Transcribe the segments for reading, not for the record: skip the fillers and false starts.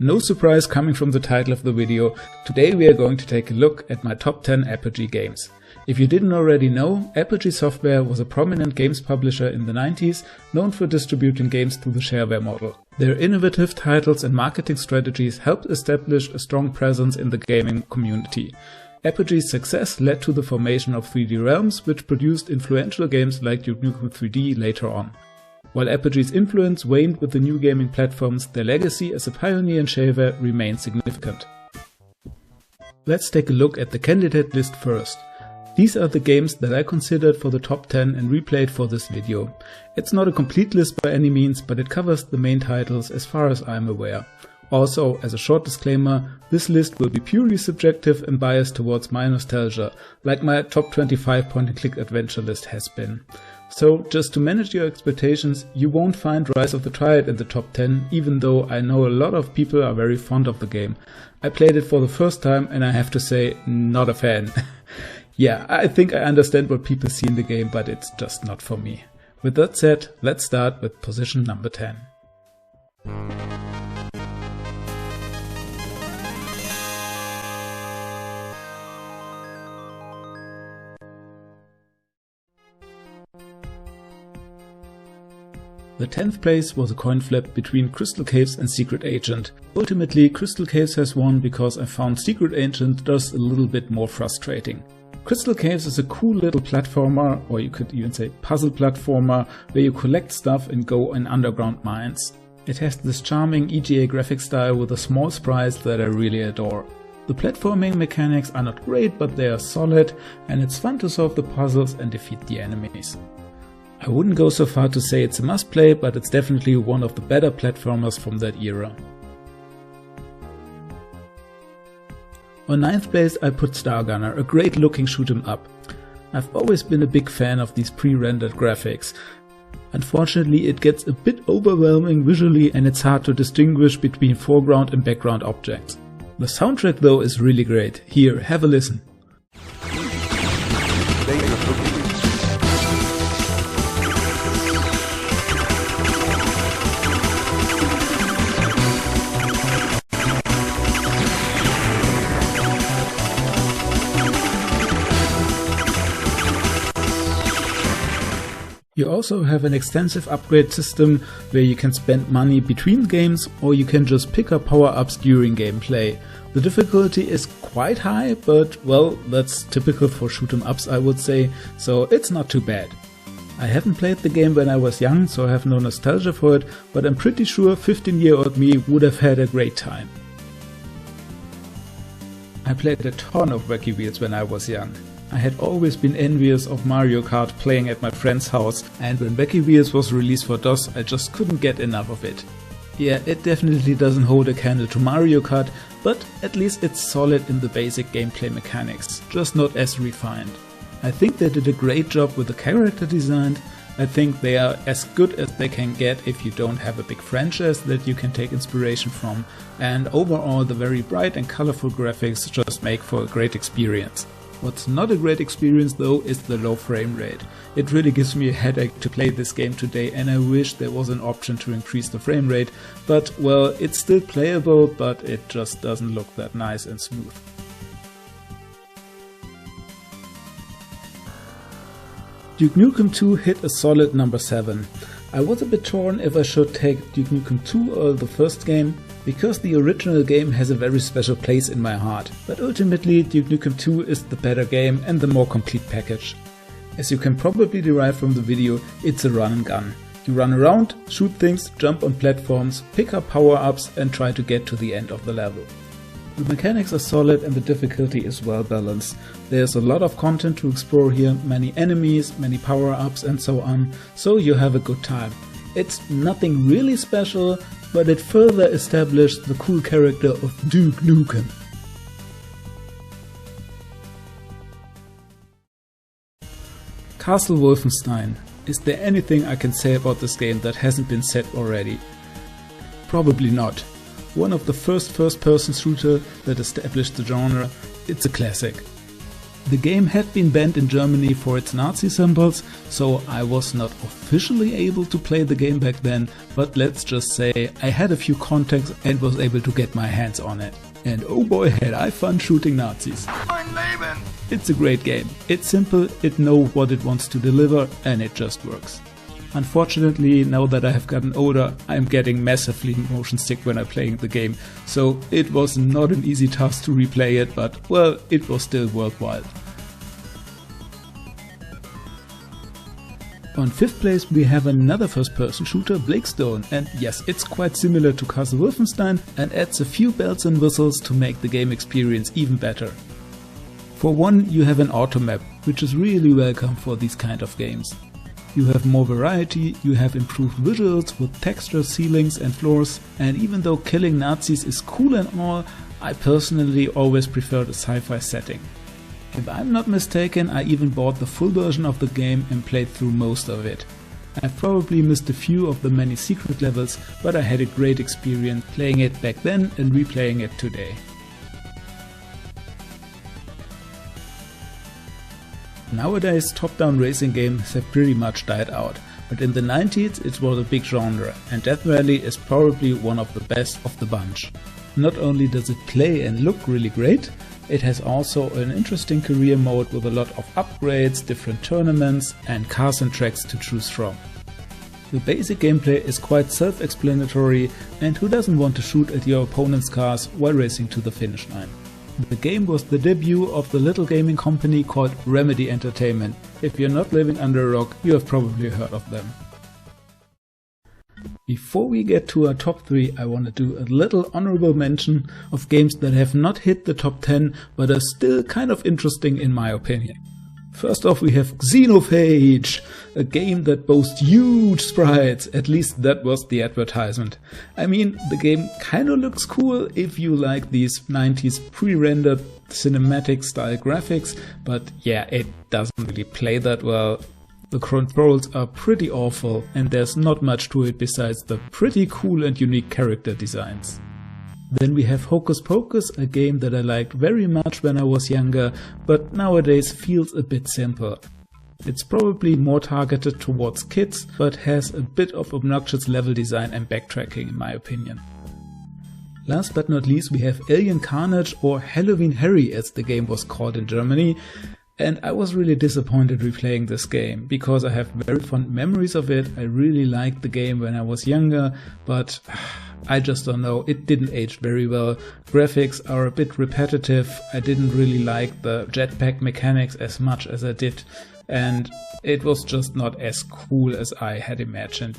No surprise coming from the title of the video, today we are going to take a look at my top 10 Apogee games. If you didn't already know, Apogee Software was a prominent games publisher in the 90s, known for distributing games through the shareware model. Their innovative titles and marketing strategies helped establish a strong presence in the gaming community. Apogee's success led to the formation of 3D Realms, which produced influential games like Nukem II later on. While Apogee's influence waned with the new gaming platforms, their legacy as a pioneer in shareware remained significant. Let's take a look at the candidate list first. These are the games that I considered for the top 10 and replayed for this video. It's not a complete list by any means, but it covers the main titles as far as I'm aware. Also, as a short disclaimer, this list will be purely subjective and biased towards my nostalgia, like my top 25 point-and-click adventure list has been. So, just to manage your expectations, you won't find Rise of the Triad in the top 10, even though I know a lot of people are very fond of the game. I played it for the first time and I have to say, not a fan. Yeah, I think I understand what people see in the game, but it's just not for me. With that said, let's start with position number 10. The 10th place was a coin flip between Crystal Caves and Secret Agent. Ultimately, Crystal Caves has won because I found Secret Agent just a little bit more frustrating. Crystal Caves is a cool little platformer, or you could even say puzzle platformer, where you collect stuff and go in underground mines. It has this charming EGA graphic style with a small sprites that I really adore. The platforming mechanics are not great, but they are solid, and it's fun to solve the puzzles and defeat the enemies. I wouldn't go so far to say it's a must-play, but it's definitely one of the better platformers from that era. On 9th place I put Stargunner, a great looking shoot 'em up. I've always been a big fan of these pre-rendered graphics. Unfortunately, it gets a bit overwhelming visually and it's hard to distinguish between foreground and background objects. The soundtrack though is really great. Here, have a listen. You also have an extensive upgrade system where you can spend money between games or you can just pick up power-ups during gameplay. The difficulty is quite high, but well, that's typical for shoot 'em ups I would say, so it's not too bad. I haven't played the game when I was young, so I have no nostalgia for it, but I'm pretty sure 15-year-old me would have had a great time. I played a ton of Wacky Wheels when I was young. I had always been envious of Mario Kart playing at my friend's house, and when Wacky Wheels was released for DOS I just couldn't get enough of it. Yeah, it definitely doesn't hold a candle to Mario Kart, but at least it's solid in the basic gameplay mechanics, just not as refined. I think they did a great job with the character design. I think they are as good as they can get if you don't have a big franchise that you can take inspiration from, and overall the very bright and colorful graphics just make for a great experience. What's not a great experience though is the low frame rate. It really gives me a headache to play this game today and I wish there was an option to increase the frame rate, but well, it's still playable, but it just doesn't look that nice and smooth. Duke Nukem II hit a solid number 7. I was a bit torn if I should take Duke Nukem II or the first game, because the original game has a very special place in my heart, but ultimately Duke Nukem II is the better game and the more complete package. As you can probably derive from the video, it's a run and gun. You run around, shoot things, jump on platforms, pick up power-ups and try to get to the end of the level. The mechanics are solid and the difficulty is well balanced. There's a lot of content to explore here, many enemies, many power-ups and so on, so you have a good time. It's nothing really special, but it further established the cool character of Duke Nukem. Castle Wolfenstein. Is there anything I can say about this game that hasn't been said already? Probably not. One of the first person shooter that established the genre, it's a classic. The game had been banned in Germany for its Nazi symbols, so I was not officially able to play the game back then, but let's just say I had a few contacts and was able to get my hands on it. And oh boy, had I fun shooting Nazis. It's a great game. It's simple, it knows what it wants to deliver, and it just works. Unfortunately, now that I have gotten older, I'm getting massively motion sick when I'm playing the game, so it was not an easy task to replay it, but well, it was still worthwhile. On 5th place we have another first-person shooter, Blackstone, and yes, it's quite similar to Castle Wolfenstein and adds a few bells and whistles to make the game experience even better. For one, you have an auto map, which is really welcome for these kind of games. You have more variety, you have improved visuals with texture, ceilings and floors, and even though killing Nazis is cool and all, I personally always preferred a sci-fi setting. If I'm not mistaken, I even bought the full version of the game and played through most of it. I've probably missed a few of the many secret levels, but I had a great experience playing it back then and replaying it today. Nowadays, top-down racing games have pretty much died out, but in the 90s it was a big genre, and Death Rally is probably one of the best of the bunch. Not only does it play and look really great, it has also an interesting career mode with a lot of upgrades, different tournaments and cars and tracks to choose from. The basic gameplay is quite self-explanatory, and who doesn't want to shoot at your opponent's cars while racing to the finish line? The game was the debut of the little gaming company called Remedy Entertainment. If you're not living under a rock, you have probably heard of them. Before we get to our top 3, I want to do a little honorable mention of games that have not hit the top 10 but are still kind of interesting in my opinion. First off, we have Xenophage, a game that boasts huge sprites, at least that was the advertisement. I mean, the game kinda looks cool if you like these 90s pre-rendered cinematic style graphics, but yeah, it doesn't really play that well. The controls are pretty awful and there's not much to it besides the pretty cool and unique character designs. Then we have Hocus Pocus, a game that I liked very much when I was younger, but nowadays feels a bit simple. It's probably more targeted towards kids, but has a bit of obnoxious level design and backtracking in my opinion. Last but not least we have Alien Carnage, or Halloween Harry as the game was called in Germany. And I was really disappointed replaying this game, because I have very fond memories of it. I really liked the game when I was younger, but I just don't know, it didn't age very well. Graphics are a bit repetitive, I didn't really like the jetpack mechanics as much as I did, and it was just not as cool as I had imagined.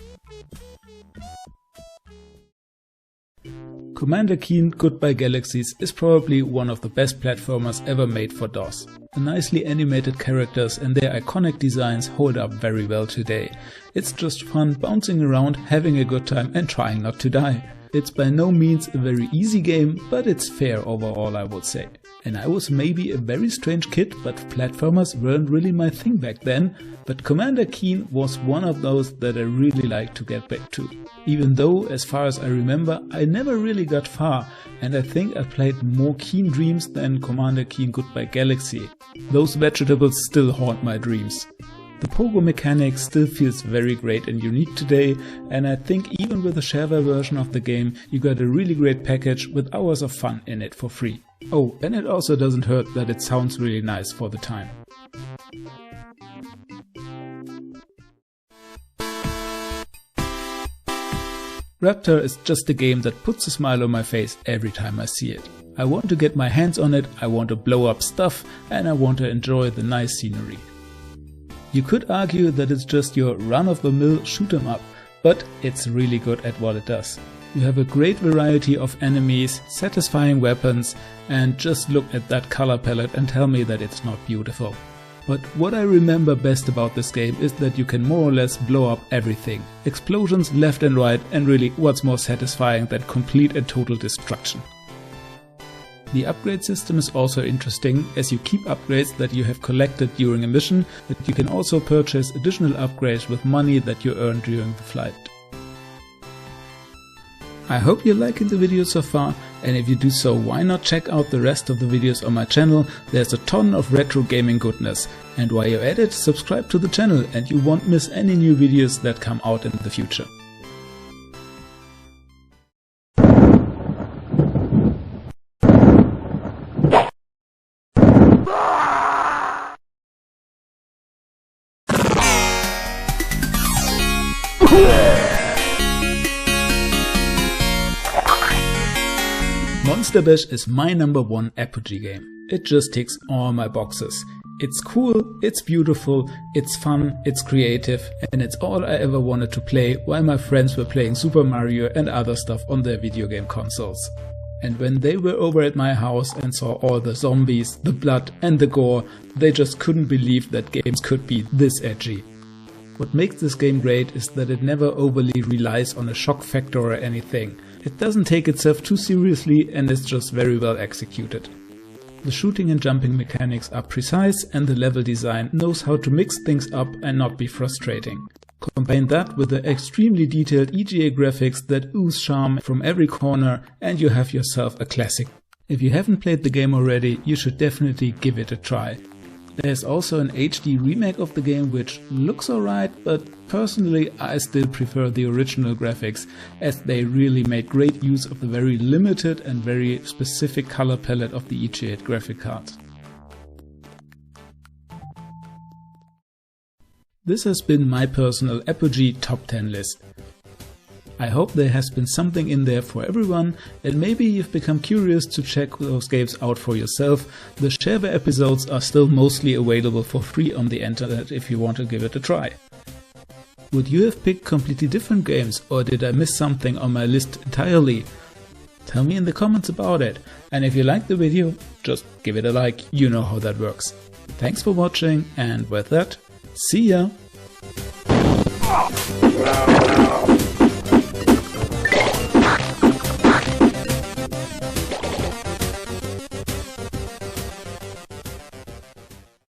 Commander Keen Goodbye Galaxies is probably one of the best platformers ever made for DOS. The nicely animated characters and their iconic designs hold up very well today. It's just fun bouncing around, having a good time and trying not to die. It's by no means a very easy game, but it's fair overall, I would say. And I was maybe a very strange kid, but platformers weren't really my thing back then, but Commander Keen was one of those that I really liked to get back to. Even though, as far as I remember, I never really got far, and I think I played more Keen Dreams than Commander Keen Goodbye Galaxy. Those vegetables still haunt my dreams. The pogo mechanic still feels very great and unique today, and I think even with the shareware version of the game you got a really great package with hours of fun in it for free. Oh, and it also doesn't hurt that it sounds really nice for the time. Raptor is just a game that puts a smile on my face every time I see it. I want to get my hands on it, I want to blow up stuff, and I want to enjoy the nice scenery. You could argue that it's just your run-of-the-mill shoot 'em up, but it's really good at what it does. You have a great variety of enemies, satisfying weapons, and just look at that color palette and tell me that it's not beautiful. But what I remember best about this game is that you can more or less blow up everything. Explosions left and right, and really what's more satisfying than complete and total destruction. The upgrade system is also interesting, as you keep upgrades that you have collected during a mission, but you can also purchase additional upgrades with money that you earn during the flight. I hope you're liking the video so far, and if you do so, why not check out the rest of the videos on my channel. There's a ton of retro gaming goodness. And while you're at it, subscribe to the channel and you won't miss any new videos that come out in the future. Monster Bash is my #1 Apogee game. It just ticks all my boxes. It's cool, it's beautiful, it's fun, it's creative, and it's all I ever wanted to play while my friends were playing Super Mario and other stuff on their video game consoles. And when they were over at my house and saw all the zombies, the blood and the gore, they just couldn't believe that games could be this edgy. What makes this game great is that it never overly relies on a shock factor or anything. It doesn't take itself too seriously and is just very well executed. The shooting and jumping mechanics are precise and the level design knows how to mix things up and not be frustrating. Combine that with the extremely detailed EGA graphics that ooze charm from every corner and you have yourself a classic. If you haven't played the game already, you should definitely give it a try. There's also an HD remake of the game which looks alright, but personally I still prefer the original graphics as they really made great use of the very limited and very specific color palette of the EGA graphic card. This has been my personal Apogee top 10 list. I hope there has been something in there for everyone, and maybe you've become curious to check those games out for yourself. The shareware episodes are still mostly available for free on the internet if you want to give it a try. Would you have picked completely different games, or did I miss something on my list entirely? Tell me in the comments about it, and if you liked the video, just give it a like, you know how that works. Thanks for watching, and with that, see ya!